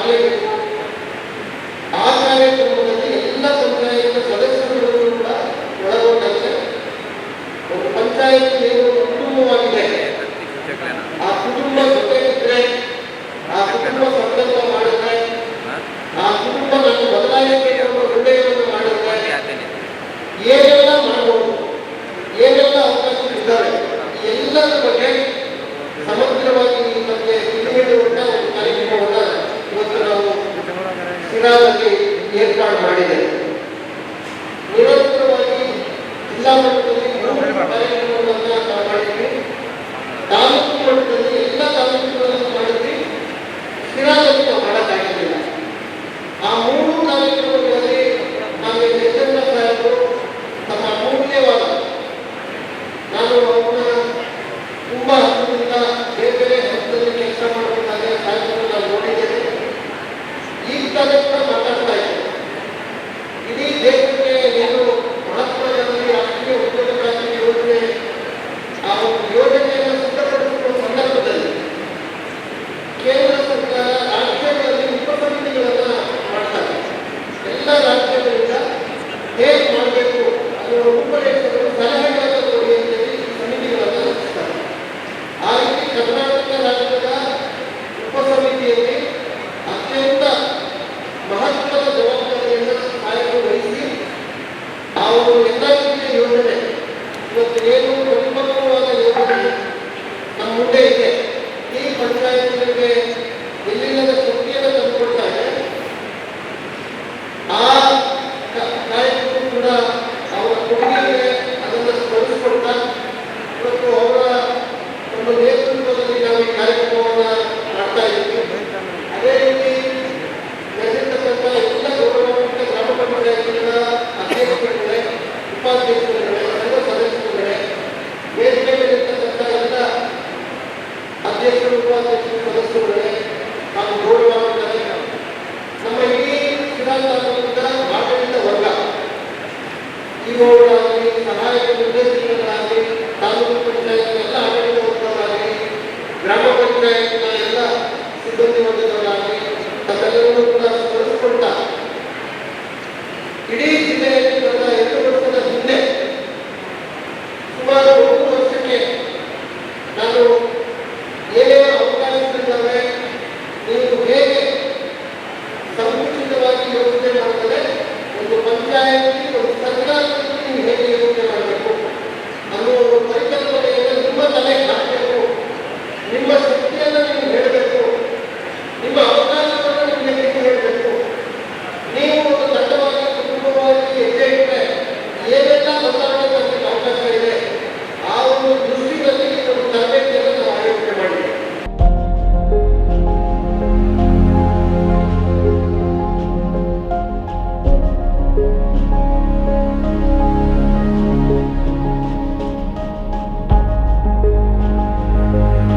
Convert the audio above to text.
ಆಗಲೇಬೇಕು. ಆ ಕಾರ್ಯಕ್ರಮದಲ್ಲಿ ಎಲ್ಲ ಪಂಚಾಯತ್ ಸದಸ್ಯರುಗಳು ಕೂಡ ಒಳಗೊಂಡಂತೆ ಒಂದು ಪಂಚಾಯತ್ ಏನು ಕುಟುಂಬವಾಗಿದೆ, ಆ ಕುಟುಂಬ ಜೊತೆಗಿದ್ರೆ, ಆ ಕುಟುಂಬ ಸಂಕಲ್ಪ ಮಾಡಿದ್ರೆ, ಆ ಕುಟುಂಬ ನನ್ನ ಬದಲಾಯಿಕೆ ಎಂಬ ಹೃದಯವನ್ನು ಮಾಡಿದ್ರೆ ಏನೆಲ್ಲ ಮಾಡಬಹುದು, ಏನೆಲ್ಲ ಅವಕಾಶಗಳಿದ್ದಾವೆ, ಎಲ್ಲರ ಬಗ್ಗೆ ಸಮಗ್ರವಾಗಿ ನಮಗೆ ತಿಳಿಯುವಂತ ಒಂದು ಕಾರ್ಯಕ್ರಮವನ್ನು ಇವತ್ತು ನಾವು ಶಿರಾದಲ್ಲಿ ಏರ್ಪಾಡು ಮಾಡಿದ್ದೇವೆ. ನಿರಂತರವಾಗಿ ಜಿಲ್ಲಾ ಮಟ್ಟದಲ್ಲಿ ಕಾರ್ಯಕ್ರಮಗಳನ್ನು ನಾವು ಮಾಡಿದ್ವಿ, ತಾಲೂಕು ಮಟ್ಟದಲ್ಲಿ ಎಲ್ಲ ತಾಲೂಕುಗಳನ್ನು ಮಾಡಿದ್ವಿ. ಶಿರಾದಲ್ಲಿ